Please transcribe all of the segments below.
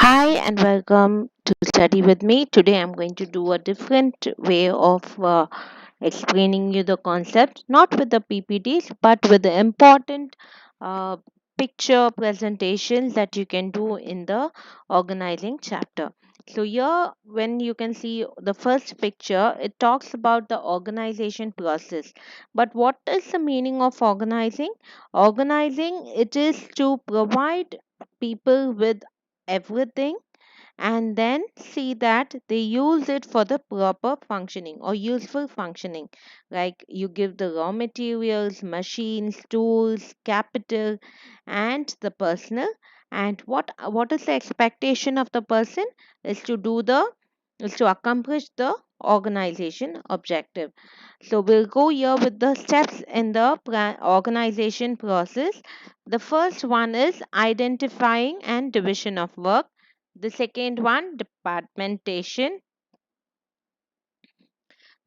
Hi and welcome to Study with me. Today I'm going to do a different way of explaining you the concept, not with the PPTs, but with the important uh, picture presentations that you can do in the organizing chapter. So here, when you can see the first picture, it talks about the organization process. But what is the meaning of organizing? Organizing, it is to provide people with everything and then see that they use it for the proper functioning or useful functioning, like you give the raw materials, machines, tools, capital, and the personnel. And what is the expectation of the person is to do the is to accomplish the organization objective. So we'll go here with the steps in the organization process. The first one is identifying and division of work. The second one, departmentation.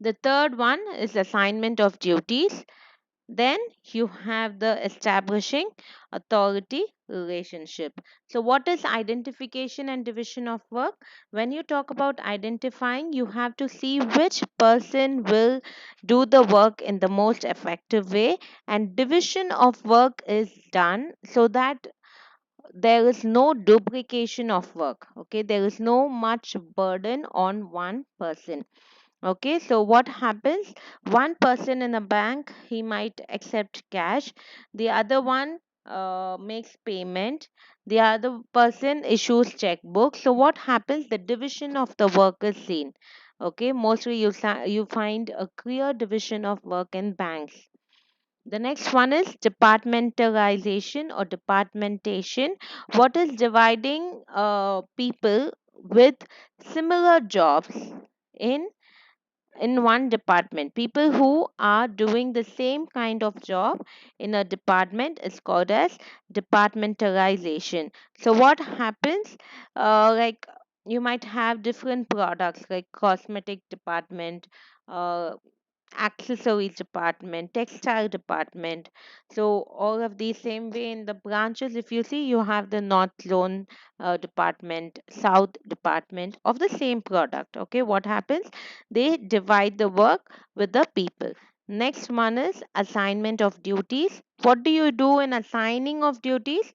The third one is assignment of duties. Then you have the establishing authority relationship. So, what is identification and division of work? When you talk about identifying, you have to see which person will do the work in the most effective way, and division of work is done so that there is no duplication of work. Okay, there is no much burden on one person. Okay, so what happens? One person in a bank, he might accept cash, the other one makes payment, the other person issues checkbook. So what happens? The division of the work is seen. Okay, mostly you find a clear division of work in banks. The next one is departmentalization or departmentation. What is dividing people with similar jobs in one department? People who are doing the same kind of job in a department is called as departmentalization. So what happens? Like you might have different products like cosmetic department, uh, accessories department, textile department. So all of these same way in the branches, if you see, you have the north zone department, south department of the same product. Okay, what happens? They divide the work with the people. Next one is assignment of duties. What do you do in assigning of duties?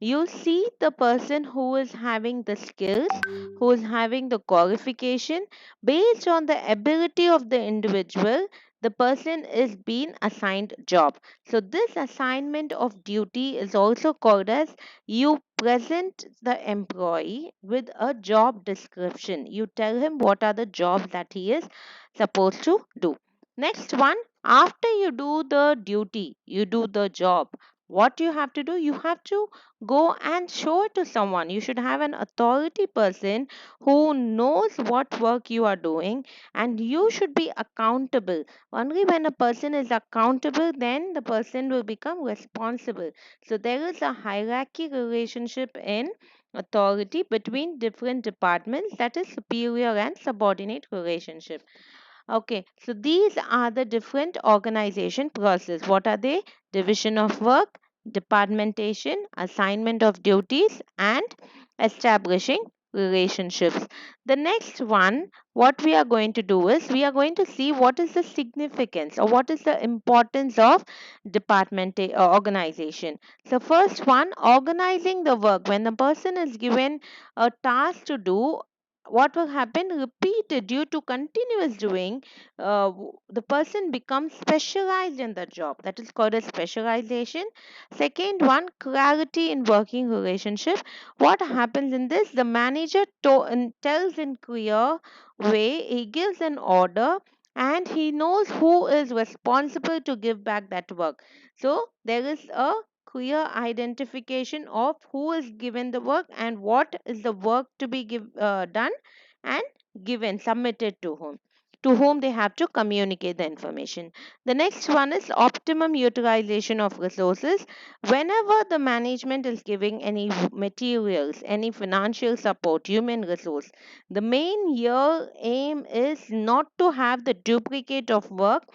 You see the person who is having the skills, who is having the qualification. Based on the ability of the individual, the person is being assigned job. So this assignment of duty is also called as, you present the employee with a job description. You tell him what are the jobs that he is supposed to do. Next one, after you do the duty, you do the job, what you have to do? You have to go and show it to someone. You should have an authority person who knows what work you are doing, and you should be accountable. Only when a person is accountable, then the person will become responsible. So there is a hierarchy relationship in authority between different departments, that is superior and subordinate relationship. Okay, so these are the different organization process. What are they? Division of work, departmentation, assignment of duties, and establishing relationships. The next one, what we are going to do is, we are going to see what is the significance or what is the importance of organization. So first one, organizing the work. When the person is given a task to do, what will happen? Repeated, due to continuous doing, the person becomes specialized in the job. That is called a specialization. Second one, clarity in working relationship. What happens in this? The manager tells in clear way, he gives an order, and he knows who is responsible to give back that work. So there is a clear identification of who is given the work and what is the work to be done and given, submitted to whom they have to communicate the information. The next one is optimum utilization of resources. Whenever the management is giving any materials, any financial support, human resource, the main here aim is not to have the duplicate of work,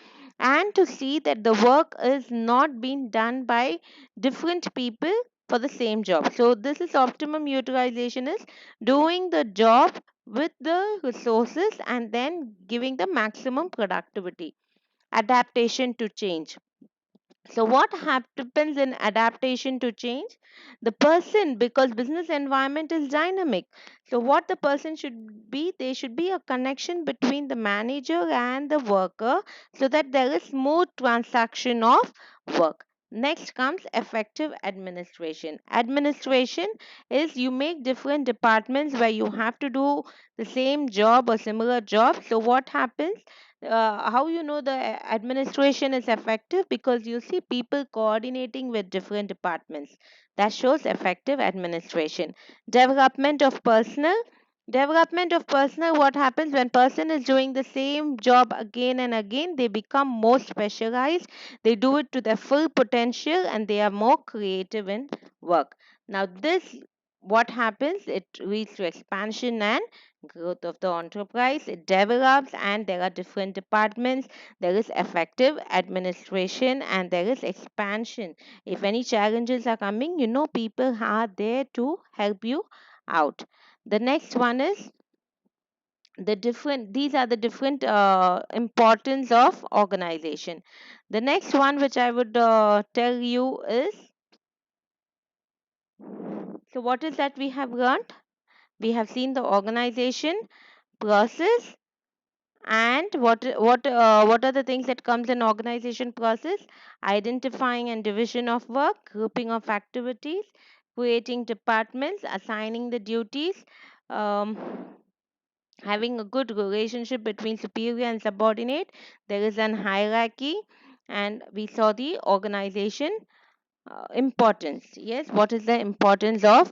and to see that the work is not being done by different people, for the same job. So this is optimum utilization, is doing the job with the resources and then giving the maximum productivity. Adaptation to change. So what happens in adaptation to change? The person, because business environment is dynamic. So what the person should be, there should be a connection between the manager and the worker so that there is smooth transaction of work. Next comes effective administration. Administration is you make different departments where you have to do the same job or similar job. So what happens? How you know the administration is effective? Because you see people coordinating with different departments. That shows effective administration. Development of personnel. Development of personnel, what happens when person is doing the same job again and again, they become more specialized, they do it to their full potential, and they are more creative in work. Now this, what happens, it leads to expansion and growth of the enterprise. It develops and there are different departments. There is effective administration and there is expansion. If any challenges are coming, you know, people are there to help you out. The next one is the different, these are the different importance of organization. The next one which I would tell you is, so what is that we have learned? We have seen the organization process. And what are the things that comes in organization process? Identifying and division of work, grouping of activities, creating departments, assigning the duties, um, having a good relationship between superior and subordinate. There is an hierarchy, and we saw the organization importance. Yes, what is the importance of